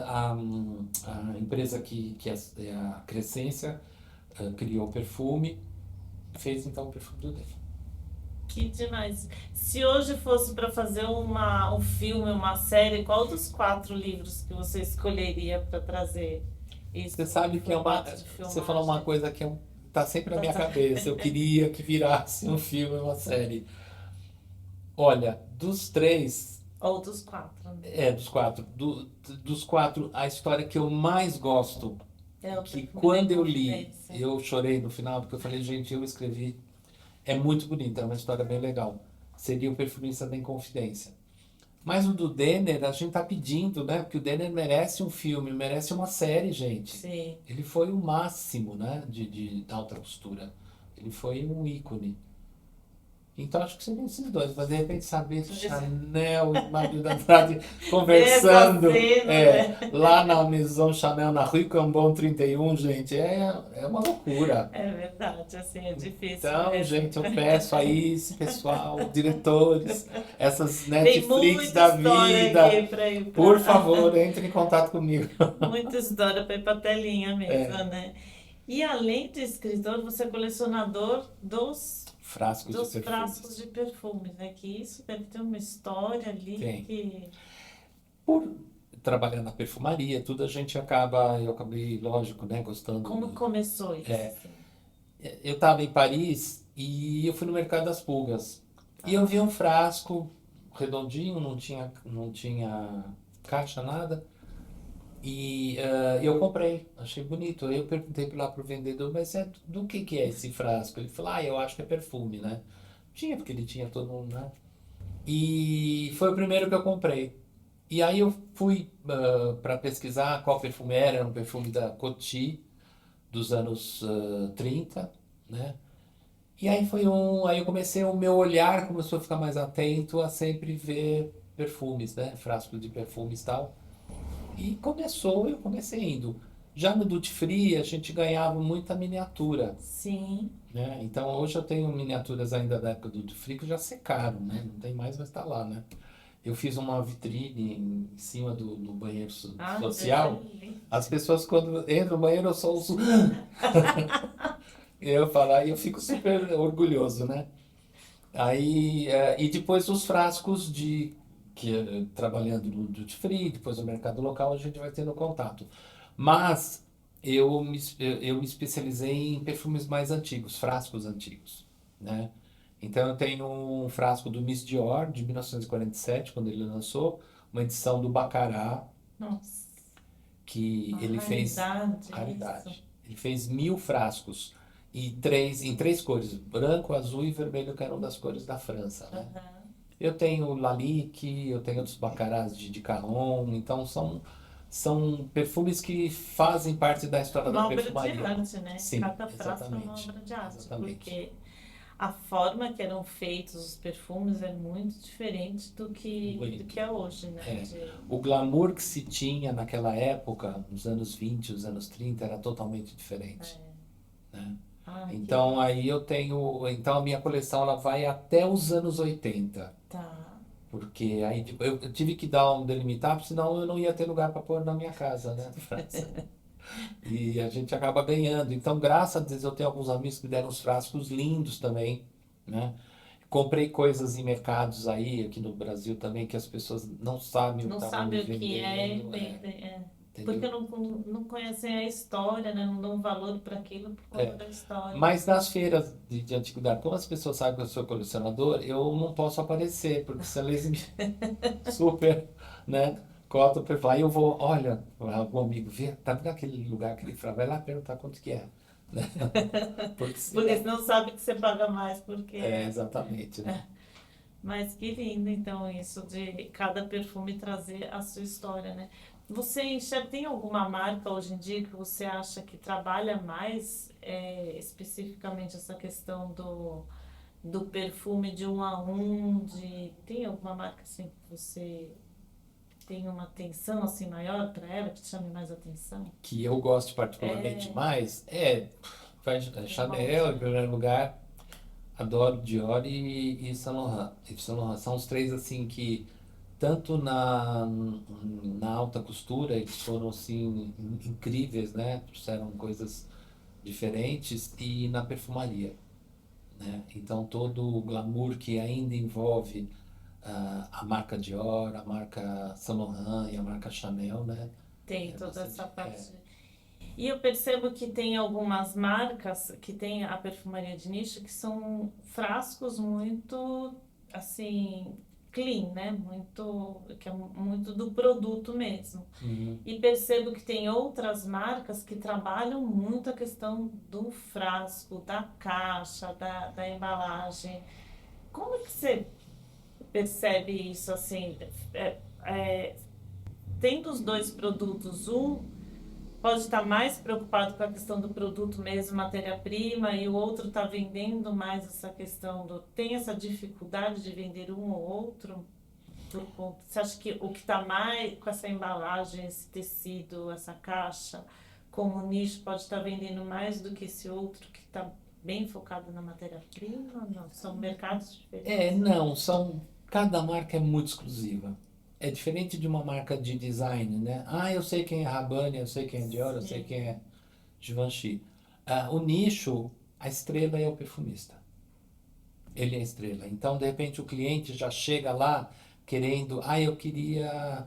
S2: a empresa que é a Crescência criou o perfume, fez então o perfume do Denner.
S1: Que demais. Se hoje fosse para fazer um filme, uma série, qual dos 4 livros que você escolheria para trazer isso
S2: Você sabe
S1: em
S2: que
S1: formato de
S2: você falou uma
S1: filmagem?
S2: coisa que tá sempre na minha cabeça. Eu queria que virasse um filme, uma série. Olha, dos três,
S1: Ou dos 4, né?
S2: dos quatro, dos quatro, a história que eu mais gosto,
S1: É o
S2: que
S1: Perfume da
S2: quando eu li,
S1: Inconfidência.
S2: eu chorei no final, porque eu falei, gente, eu escrevi. É muito bonita, é uma história bem legal. Seria o Perfumista da Inconfidência. Mas o do Denner, a gente tá pedindo, né? Porque o Denner merece um filme, merece uma série, gente.
S1: Sim.
S2: Ele foi o máximo, né? Da alta costura. Ele foi um ícone. Então acho que seriam esses dois, mas de repente saber Chanel e Mário da Andrade conversando
S1: Essa cena, né?
S2: lá na Maison Chanel, na Rue Cambon 31, gente, é uma loucura.
S1: É verdade, assim, é difícil
S2: Então,
S1: mesmo.
S2: gente, eu peço aí, esse pessoal, diretores, essas
S1: Tem
S2: Netflix
S1: muita
S2: da
S1: história
S2: vida,
S1: aqui para ir
S2: por
S1: para.
S2: favor, entre em contato comigo.
S1: Muita história para ir para telinha mesmo,
S2: É,
S1: né? E além de escritor, você é colecionador
S2: frascos de
S1: dos frascos
S2: perfumes.
S1: de perfumes, né? Que isso deve ter uma história ali
S2: Tem.
S1: que.
S2: Por trabalhar na perfumaria, tudo eu acabei, lógico, né, gostando.
S1: Como começou isso,
S2: É,
S1: assim?
S2: eu estava em Paris e eu fui no Mercado das Pulgas. E eu
S1: Ah,
S2: vi um frasco redondinho, não tinha caixa, nada. E eu comprei, achei bonito. Aí eu perguntei lá pro vendedor, mas do que é esse frasco? Ele falou, eu acho que é perfume, né? Tinha, porque ele tinha todo mundo, né? E foi o primeiro que eu comprei. E aí eu fui para pesquisar qual perfume era um perfume da Coty, dos anos 30, né? E aí eu comecei, o meu olhar começou a ficar mais atento a sempre ver perfumes, né? Frascos de perfumes e tal. E eu comecei indo. Já no Duty Free a gente ganhava muita miniatura,
S1: sim.
S2: né? Então hoje eu tenho miniaturas ainda da época do Duty Free que já secaram, né? Não tem mais, mas tá lá, né? Eu fiz uma vitrine em cima do banheiro
S1: Ah,
S2: social.
S1: deve
S2: As pessoas quando entram no banheiro eu só uso. Eu falar e eu fico super orgulhoso, né? Aí, e depois os frascos trabalhando no duty free, depois no mercado local, a gente vai tendo contato. Mas eu me especializei em perfumes mais antigos, frascos antigos, né? Então eu tenho um frasco do Miss Dior, de 1947, quando ele lançou, uma edição do Baccarat,
S1: Nossa,
S2: que
S1: uma
S2: ele fez,
S1: raridade isso.
S2: raridade, ele fez 1000 frascos, em três cores, branco, azul e vermelho, que eram das cores da França, né?
S1: Aham.
S2: Eu tenho Lalique, eu tenho outros Baccarats de Caron, então são perfumes que fazem parte da história da
S1: Uma obra de
S2: perfumaria.
S1: arte, né?
S2: Sim,
S1: Cada frasco é uma
S2: exatamente.
S1: obra de arte,
S2: Exatamente.
S1: porque a forma que eram feitos os perfumes é muito diferente do
S2: Muito.
S1: que é hoje, né?
S2: É. O glamour que se tinha naquela época, nos anos 20, os anos 30, era totalmente diferente, né?
S1: Ah, que
S2: Então aí então a minha coleção ela vai até os anos 80.
S1: tá.
S2: Porque aí tipo, eu tive que dar um delimitar, porque senão eu não ia ter lugar para pôr na minha casa, né, na França. E a gente acaba ganhando. Então, graças a Deus, eu tenho alguns amigos que deram uns frascos lindos também, né? Comprei coisas em mercados aí, aqui no Brasil também, que as pessoas não sabem o que
S1: Não
S2: estavam me
S1: sabe o que é,
S2: vendendo.
S1: vende. É. Porque
S2: entendeu?
S1: não conhecem a história, né? Não dão valor para aquilo por conta
S2: É.
S1: da história.
S2: Mas nas feiras de antiguidade, como as pessoas sabem que eu sou colecionador, eu não posso aparecer, porque senão eles me super, né, cotam para falar. Aí eu vou, olha, algum amigo, vê, tá vendo aquele lugar que ele fala, vai lá perguntar quanto que é, né? Porque
S1: Porque
S2: senão,
S1: senão sabe que você paga mais,
S2: é,
S1: porque...
S2: exatamente, né?
S1: Mas que lindo, então, isso de cada perfume trazer a sua história, né? Você enxerga, tem alguma marca hoje em dia que você acha que trabalha mais especificamente essa questão do perfume de um a um, tem alguma marca assim que você tem uma atenção assim maior para ela, que te chame mais atenção?
S2: Que eu gosto particularmente
S1: É,
S2: mais,
S1: tem um
S2: Chanel, em
S1: monte, né?
S2: primeiro lugar, adoro Dior e Saint Laurent. Yves Saint Laurent são os três, assim, que tanto na alta costura, eles foram, assim, incríveis, né? Trouxeram coisas diferentes, e na perfumaria, né? Então, todo o glamour que ainda envolve a marca Dior, a marca Saint Laurent e a marca Chanel, né?
S1: Tem
S2: É
S1: toda essa
S2: bastante.
S1: parte. E eu percebo que tem algumas marcas que tem a perfumaria de nicho que são frascos muito assim clean, né? Muito que é muito do produto mesmo.
S2: Uhum.
S1: E percebo que tem outras marcas que trabalham muito a questão do frasco, da caixa, da embalagem. Como é que você percebe isso assim? É, é, tendo os dois produtos, um pode estar mais preocupado com a questão do produto mesmo, matéria-prima, e o outro está vendendo mais essa questão do... Tem essa dificuldade de vender um ou outro? Você acha que o que está mais com essa embalagem, esse tecido, essa caixa, como nicho, pode estar vendendo mais do que esse outro que está bem focado na matéria-prima? Não, são mercados diferentes.
S2: Não, cada marca é muito exclusiva. É diferente de uma marca de design, né? Ah, eu sei quem é Rabanne, eu sei quem é Dior, eu sei
S1: Sim,
S2: quem é Givenchy. O nicho, a estrela é o perfumista. Ele é a estrela. Então, de repente, o cliente já chega lá querendo, eu queria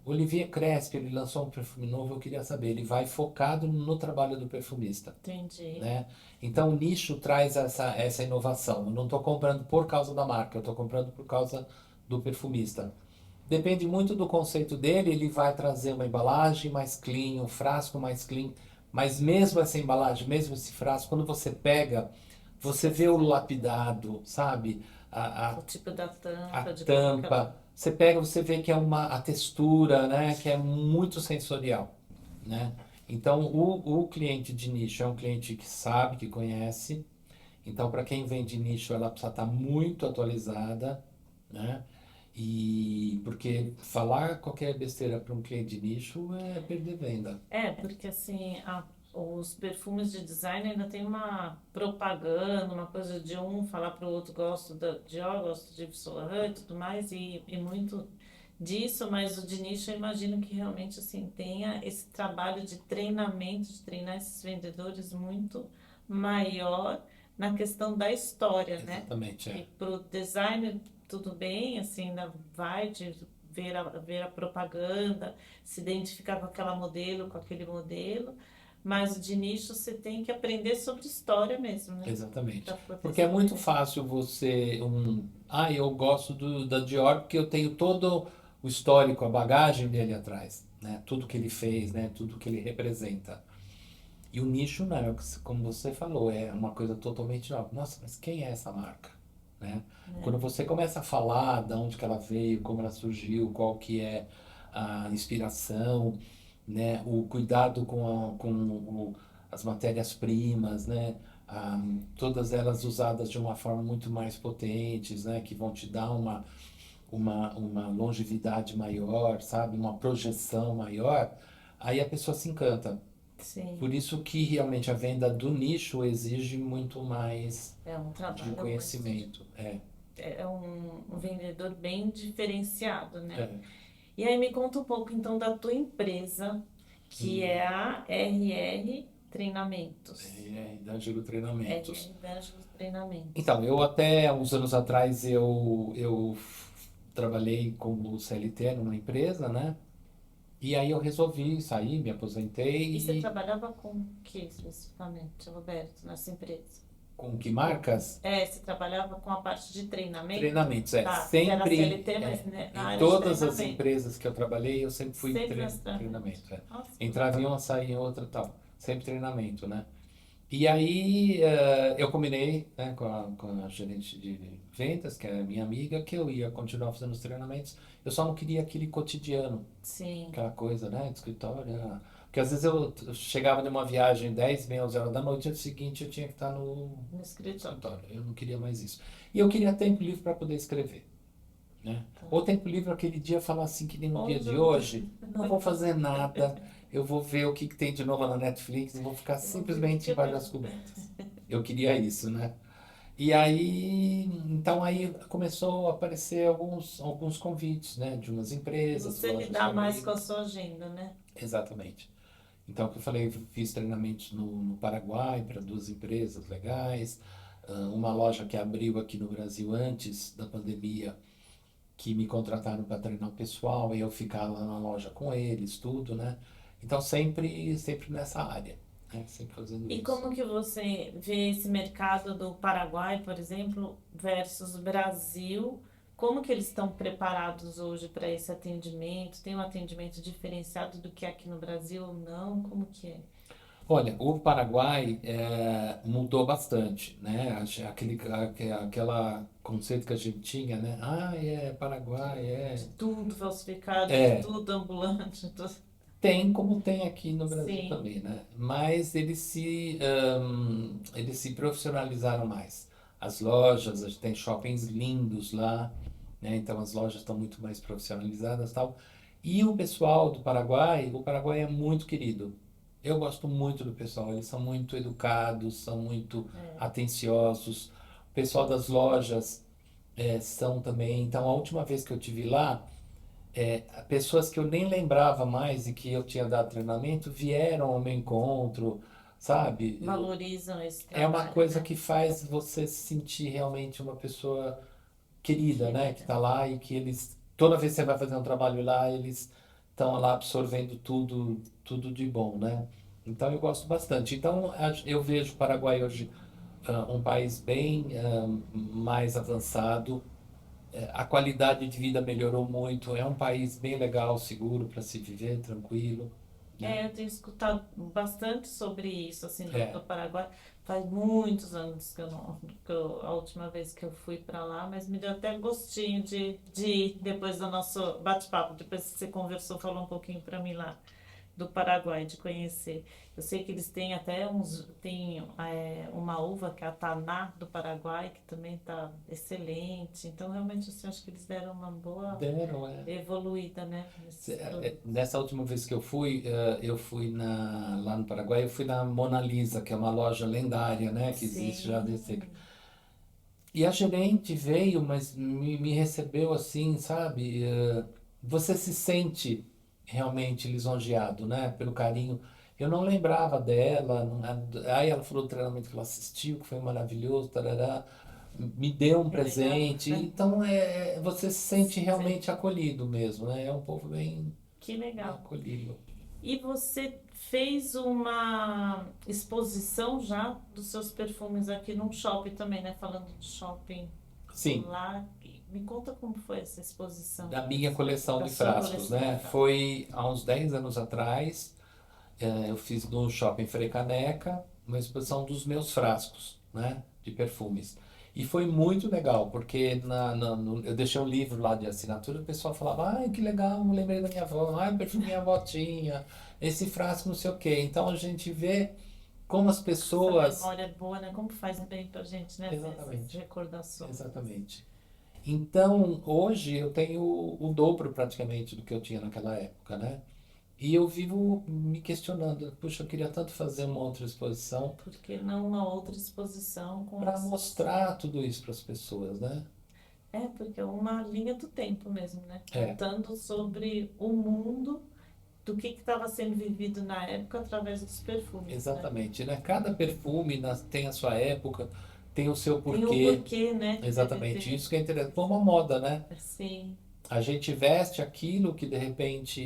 S2: Olivier Crespi, ele lançou um perfume novo, eu queria saber. Ele vai focado no trabalho do perfumista,
S1: entendi.
S2: né? Então, o nicho traz essa inovação. Eu não estou comprando por causa da marca, eu estou comprando por causa do perfumista. Depende muito do conceito dele, ele vai trazer uma embalagem mais clean, um frasco mais clean, mas mesmo essa embalagem, mesmo esse frasco, quando você pega, você vê o lapidado, sabe? A,
S1: O
S2: a,
S1: tipo da
S2: a
S1: tampa, de como que ela...
S2: tampa, você pega, você vê que é a textura, né? Que é muito sensorial, né? Então, o cliente de nicho é um cliente que sabe, que conhece. Então, para quem vende nicho, ela precisa estar muito atualizada, né? E porque falar qualquer besteira para um cliente de nicho é perder venda.
S1: Porque assim, os perfumes de design ainda tem uma propaganda, uma coisa de um falar para o outro, gosto da Dior, gosto de Yves Saint Laurent e tudo mais, e muito disso, mas o de nicho eu imagino que realmente assim tenha esse trabalho de treinamento, de treinar esses vendedores muito maior na questão da história, né?
S2: Exatamente,
S1: Que
S2: é.
S1: para o designer tudo bem, assim, ainda vai de ver a propaganda, se identificar com aquela modelo, com aquele modelo, mas de nicho você tem que aprender sobre história mesmo, né?
S2: Exatamente.
S1: Para poder
S2: Porque é muito
S1: saber.
S2: fácil eu gosto da Dior porque eu tenho todo o histórico, a bagagem dele atrás, né? Tudo que ele fez, né? Tudo que ele representa. E o nicho não, como você falou, é uma coisa totalmente nova. Nossa, mas quem é essa marca? Né?
S1: Né?
S2: Quando você começa a falar de onde que ela veio, como ela surgiu, qual que é a inspiração, né? O cuidado as matérias-primas, né? Todas elas usadas de uma forma muito mais potentes, né? Que vão te dar uma longevidade maior, sabe? Uma projeção maior. Aí a pessoa se encanta.
S1: Sim,
S2: Por isso que realmente a venda do nicho exige muito mais
S1: é um
S2: de
S1: trabalho muito.
S2: conhecimento.
S1: É um vendedor bem diferenciado, né?
S2: É.
S1: E aí me conta um pouco então da tua empresa, que
S2: Hum,
S1: é a RR Treinamentos.
S2: da Giro Treinamentos.
S1: RR D'Angelo Treinamentos.
S2: Então, eu até uns anos atrás eu trabalhei como CLT numa empresa, né? E aí eu resolvi sair, me aposentei
S1: E você
S2: e
S1: trabalhava com o que especificamente, Roberto, nessa empresa?
S2: com que marcas?
S1: Você trabalhava com a parte de treinamento?
S2: Treinamentos, é.
S1: Tá, você era
S2: Sempre,
S1: CLT, mas né, na
S2: em
S1: área de
S2: todas as
S1: treinamento.
S2: empresas que eu trabalhei, eu sempre fui
S1: Sempre nesse treinamento.
S2: treinamento, é.
S1: Nossa, que
S2: Entrava em
S1: legal.
S2: uma, saía em outra, tal. Sempre treinamento, né? E aí eu combinei, né, com a gerente de vendas, que é minha amiga, que eu ia continuar fazendo os treinamentos. Eu só não queria aquele cotidiano,
S1: Sim,
S2: aquela coisa, né, de escritório. Porque às vezes eu chegava de uma viagem 10, meia, 11 horas da noite, dia seguinte eu tinha que estar no
S1: no escritório.
S2: escritório. Eu não queria mais isso. E eu queria tempo livre para poder escrever, né?
S1: Tá.
S2: Ou tempo livre aquele dia falar assim, que nem no dia
S1: Hoje
S2: de
S1: eu tô...
S2: hoje, não vou fazer nada, eu vou ver o que, que tem de novo na Netflix, eu vou ficar
S1: Eu vou ver o que
S2: simplesmente
S1: que eu
S2: embaixo
S1: quero.
S2: das cobertas. Eu queria isso, né? E aí, então aí começou a aparecer alguns convites, né, de umas
S1: E
S2: empresas,
S1: você
S2: lojas
S1: lidar mais com a
S2: famílias.
S1: sua agenda, né?
S2: Exatamente. Então, que eu falei, fiz treinamentos no Paraguai para duas empresas legais, uma loja que abriu aqui no Brasil antes da pandemia, que me contrataram para treinar o pessoal e eu ficar lá na loja com eles, tudo, né? Então, sempre nessa área, né? Sempre fazendo
S1: E
S2: isso.
S1: como que você vê esse mercado do Paraguai, por exemplo, versus Brasil? Como que eles estão preparados hoje para esse atendimento? Tem um atendimento diferenciado do que aqui no Brasil ou não? Como que é?
S2: Olha, o Paraguai mudou bastante, né? Aquela conceito que a gente tinha, né? Ah, é Paraguai,
S1: De
S2: é.
S1: tudo falsificado, de
S2: É,
S1: tudo ambulante, tudo...
S2: tem como tem aqui no Brasil
S1: Sim,
S2: também, né? Mas eles se profissionalizaram mais. As lojas, a gente tem shoppings lindos lá, né? Então as lojas estão muito mais profissionalizadas e tal. E o pessoal do Paraguai, o Paraguai é muito querido. Eu gosto muito do pessoal, eles são muito educados, são muito
S1: é.
S2: atenciosos. O pessoal das lojas são também. Então a última vez que eu tive lá, pessoas que eu nem lembrava mais e que eu tinha dado treinamento vieram ao meu encontro, sabe?
S1: Valorizam esse
S2: É uma
S1: trabalho,
S2: coisa
S1: né?
S2: que faz você se sentir realmente uma pessoa querida, né? Que
S1: Querida.
S2: está lá e que eles, toda vez que você vai fazer um trabalho lá, eles estão lá absorvendo tudo de bom, né? Então eu gosto bastante. Então eu vejo o Paraguai hoje um país bem mais avançado, a qualidade de vida melhorou muito. É um país bem legal, seguro para se viver, tranquilo, né?
S1: Eu tenho escutado bastante sobre isso, assim, do
S2: É,
S1: Paraguai. Faz muitos anos que eu não, a última vez que eu fui para lá, mas me deu até gostinho de ir depois do nosso bate-papo, depois que você conversou, falou um pouquinho para mim lá do Paraguai, de conhecer. Eu sei que eles têm até uma uva que é a Taná do Paraguai, que também está excelente. Então, realmente, assim, acho que eles deram uma boa
S2: deram, é.
S1: evoluída, né, nesses produtos.
S2: Nessa última vez que eu fui lá no Paraguai, eu fui na Mona Lisa, que é uma loja lendária, né? Que existe já
S1: Sim,
S2: desse século. E a gerente veio, mas me recebeu assim, sabe? Você se sente realmente lisonjeado, né? Pelo carinho. Eu não lembrava dela. Aí ela falou do treinamento que ela assistiu, que foi maravilhoso, tarará. Me deu um
S1: que legal.
S2: presente. Então, você se sente
S1: Sim,
S2: realmente acolhido mesmo, né? É um povo
S1: que
S2: bem
S1: legal.
S2: acolhido.
S1: E você fez uma exposição já dos seus perfumes aqui num shopping também, né? Falando de shopping
S2: Sim,
S1: lá. Me conta como foi essa exposição
S2: da minha coleção
S1: da
S2: de
S1: sua
S2: frascos,
S1: coleção de
S2: né?
S1: frascos.
S2: Foi há uns 10 anos atrás. Eu fiz no Shopping Frei Caneca uma exposição dos meus frascos, né, de perfumes. E foi muito legal, porque eu deixei um livro lá de assinatura, o pessoal falava, ai, que legal, me lembrei da minha avó, ai, o perfume minha avó tinha, esse frasco não sei o quê. Então a gente vê como as
S1: Essa
S2: pessoas...
S1: memória boa, né? Como faz bem pra gente, né? Essas
S2: Exatamente,
S1: recordações.
S2: exatamente. Então, hoje eu tenho o dobro praticamente do que eu tinha naquela época, né? E eu vivo me questionando, puxa, eu queria tanto fazer uma outra exposição
S1: Porque não uma outra exposição com
S2: para
S1: essas.
S2: mostrar tudo isso para as pessoas, né?
S1: Porque é uma linha do tempo mesmo, né?
S2: É,
S1: Contando sobre o mundo do que estava sendo vivido na época através dos perfumes, né?
S2: exatamente, né? Cada perfume tem a sua época, tem o seu
S1: Tem o
S2: porquê.
S1: porquê, né, dele
S2: Exatamente,
S1: ter,
S2: isso que é interessante. Foi uma moda, né?
S1: assim,
S2: a gente veste aquilo que de repente,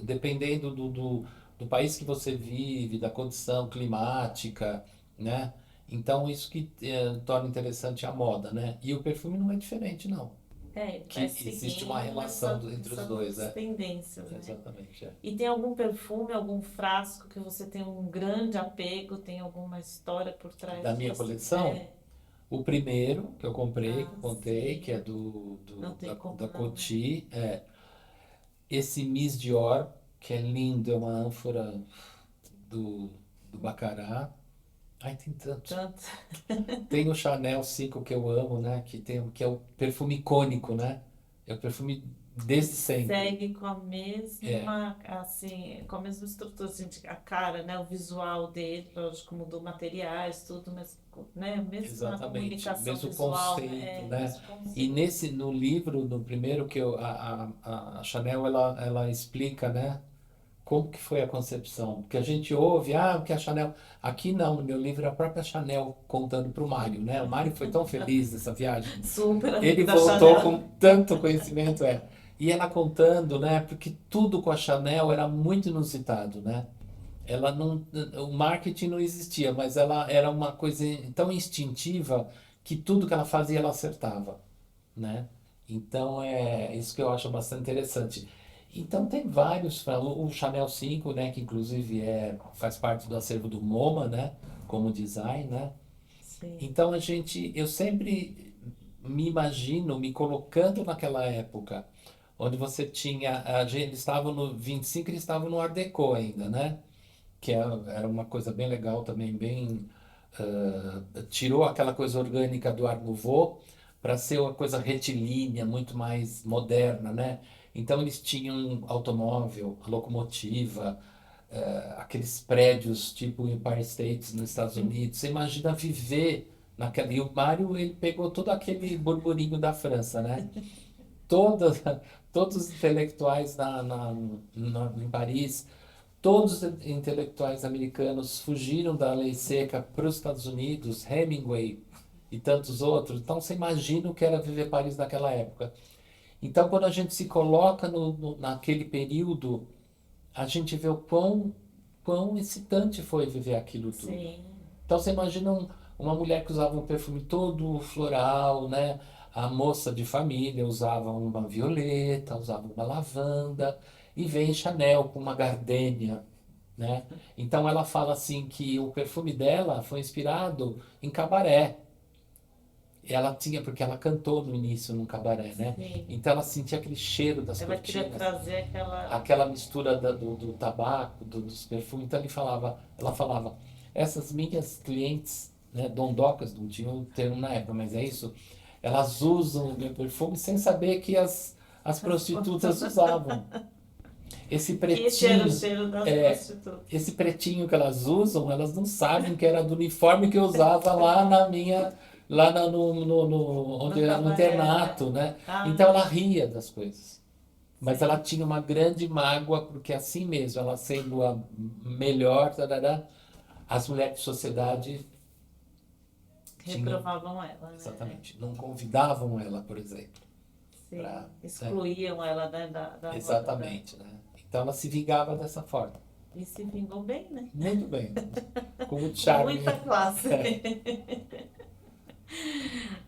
S2: dependendo do país que você vive, da condição climática, né? Então isso que torna interessante a moda, né? E o perfume não é diferente, não.
S1: Ele
S2: Que
S1: vai
S2: existe uma
S1: seguindo
S2: relação entre os dois,
S1: essas
S2: é.
S1: tendências, né?
S2: Exatamente, é.
S1: E tem algum perfume, algum frasco que você tem um grande apego, tem alguma história por trás
S2: Da minha
S1: disso?
S2: coleção, o primeiro que eu comprei, que
S1: Ah,
S2: eu contei, que é
S1: sim. Não tem como
S2: da
S1: não, né?
S2: Coty, esse Miss Dior, que é lindo, é uma ânfora do, do Baccarat. Ai, tem tantos.
S1: Tanto
S2: Tem o Chanel 5 que eu amo, né? Que é o perfume icônico, né? É o perfume
S1: que
S2: desde sempre.
S1: segue com a
S2: É,
S1: mesma, assim, com a mesma estrutura, assim, a cara, né? O visual dele, lógico, mudou materiais, tudo, mas, né? A mesma
S2: exatamente.
S1: comunicação
S2: Mesmo
S1: visual,
S2: conceito,
S1: né?
S2: né?
S1: Mesmo
S2: E
S1: conceito.
S2: nesse, no livro, no primeiro que eu, a Chanel, ela explica, né? Como que foi a concepção? Porque a gente ouve, que a Chanel... Aqui não, no meu livro, é a própria Chanel contando para o Mário, né? O Mário foi tão feliz nessa viagem.
S1: Super
S2: Ele
S1: amigo da
S2: voltou
S1: Chanel.
S2: com tanto conhecimento, é. E ela contando, né? Porque tudo com a Chanel era muito inusitado, né? Ela não, o marketing não existia, mas ela era uma coisa tão instintiva que tudo que ela fazia ela acertava, né? Então é isso que eu acho bastante interessante. Então tem vários, o Chanel 5, né, que inclusive faz parte do acervo do MoMA, né, como design, né?
S1: Sim.
S2: Então eu sempre me imagino me colocando naquela época, onde você tinha, a gente eles estavam no 25, eles estavam no Art Deco ainda, né? Que era uma coisa bem legal também, bem tirou aquela coisa orgânica do Art Nouveau para ser uma coisa retilínea, muito mais moderna, né? Então eles tinham automóvel, locomotiva, aqueles prédios tipo Empire State nos Estados Unidos. Você imagina viver naquela. E o Mário ele pegou todo aquele burburinho da França, né? Todas, todos os intelectuais em Paris, todos os intelectuais americanos fugiram da lei seca para os Estados Unidos, Hemingway e tantos outros. Então você imagina o que era viver Paris naquela época. Então quando a gente se coloca naquele período, a gente vê quão excitante foi viver aquilo tudo.
S1: Sim.
S2: Então você imagina uma mulher que usava um perfume todo floral, né? A moça de família usava uma violeta, usava uma lavanda, e vem Chanel com uma gardênia, né? Então ela fala assim que o perfume dela foi inspirado em cabaré. Ela tinha, porque ela cantou no início num cabaré, né?
S1: Sim.
S2: Então ela sentia aquele cheiro das
S1: Ela queria
S2: cortinas,
S1: trazer aquela.
S2: aquela mistura do tabaco, dos perfumes. Então ela falava, essas minhas clientes, né, dondocas, não tinha o termo na época, mas é isso, elas usam o meu perfume sem saber que as prostitutas usavam. Esse
S1: Que esse era o
S2: pretinho,
S1: cheiro das
S2: é,
S1: prostitutas.
S2: esse pretinho que elas usam, elas não sabem que era do uniforme que eu usava lá na minha, lá na- no,
S1: No
S2: onde era no
S1: cabaré, né?
S2: internato, né? Então
S1: Ah,
S2: ela ria das coisas. Mas ela
S1: sim.
S2: tinha uma grande mágoa, porque assim mesmo, ela sendo a melhor, tarará, as mulheres de sociedade tinham,
S1: Reprovavam ela, né?
S2: exatamente, não convidavam ela, por exemplo,
S1: Sim.
S2: para,
S1: Excluíam ela, né, da roda da.
S2: exatamente, né? Então ela se vingava dessa forma.
S1: E se vingou bem, né?
S2: Muito bem, com muito
S1: Com muita
S2: charme.
S1: classe.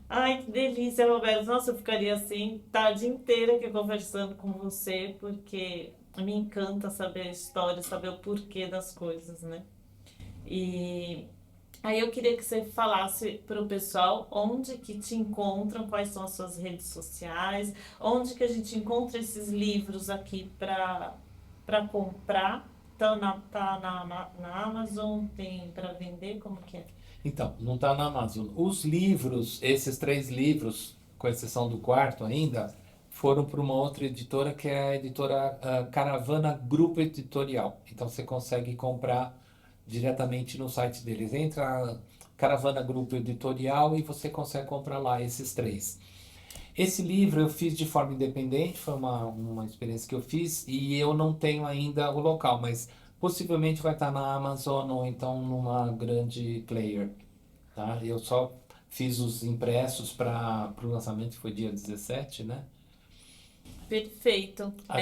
S1: Ai, que delícia, Roberto. Nossa, eu ficaria assim, tarde inteira aqui conversando com você, porque me encanta saber a história, saber o porquê das coisas, né? E aí eu queria que você falasse para o pessoal onde que te encontram, quais são as suas redes sociais, onde que a gente encontra esses livros aqui para comprar. Tá na Amazon, tem para vender, como que é?
S2: Então, não está na Amazon. Os livros, esses 3 livros, com exceção do quarto ainda, foram para uma outra editora que é a editora Caravana Grupo Editorial. Então você consegue comprar diretamente no site deles. Entra Caravana Grupo Editorial e você consegue comprar lá esses 3. Esse livro eu fiz de forma independente, foi uma experiência que eu fiz e eu não tenho ainda o local, mas possivelmente vai estar na Amazon ou então numa grande player, tá? Eu só fiz os impressos para o lançamento, que foi dia 17, né?
S1: Perfeito.
S2: Ah,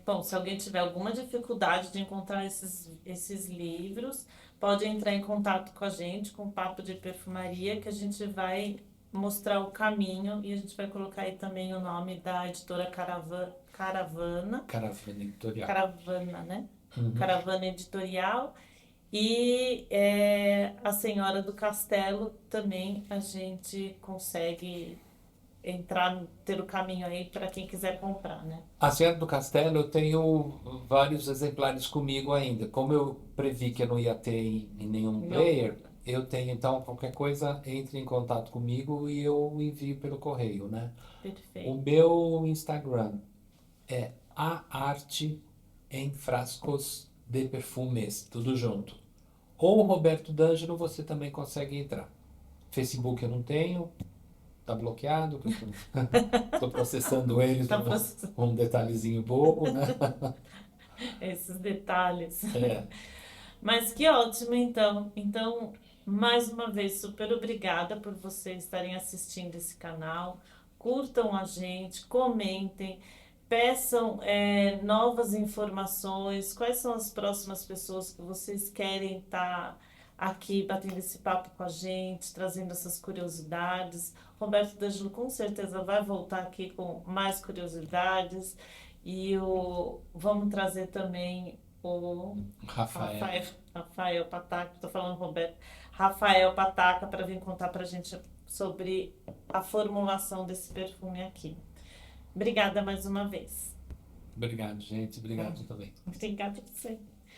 S1: Bom, se alguém tiver alguma dificuldade de encontrar esses livros, pode entrar em contato com a gente, com o Papo de Perfumaria, que a gente vai mostrar o caminho e a gente vai colocar aí também o nome da editora Caravana,
S2: Caravana Editorial.
S1: Caravana, né?
S2: Uhum.
S1: Caravana Editorial. E a Senhora do Castelo também a gente consegue entrar, ter o caminho aí para quem quiser comprar, né?
S2: A Senhora do Castelo, eu tenho vários exemplares comigo ainda. Como eu previ que eu não ia ter em nenhum
S1: Meu,
S2: player, eu tenho, então, qualquer coisa, entre em contato comigo e eu envio pelo correio, né? O
S1: perfeito.
S2: meu Instagram é a arte em frascos de perfumes, tudo junto. Ou o Roberto D'Angelo, você também consegue entrar. Facebook eu não tenho, tá bloqueado, que eu estou processando eles
S1: Tá processando
S2: um detalhezinho bobo, né?
S1: esses detalhes.
S2: É,
S1: Mas que ótimo, então. Então, mais uma vez, super obrigada por vocês estarem assistindo esse canal. Curtam a gente, comentem, peçam novas informações. Quais são as próximas pessoas que vocês querem estar aqui batendo esse papo com a gente, trazendo essas curiosidades? Roberto D'Angelo com certeza vai voltar aqui com mais curiosidades. Vamos trazer também o
S2: Rafael.
S1: Rafael Pataca, estou falando Roberto, Rafael Pataca para vir contar para a gente sobre a formulação desse perfume aqui. Obrigada mais uma vez.
S2: Obrigado, gente. Obrigado também.
S1: Obrigada a você.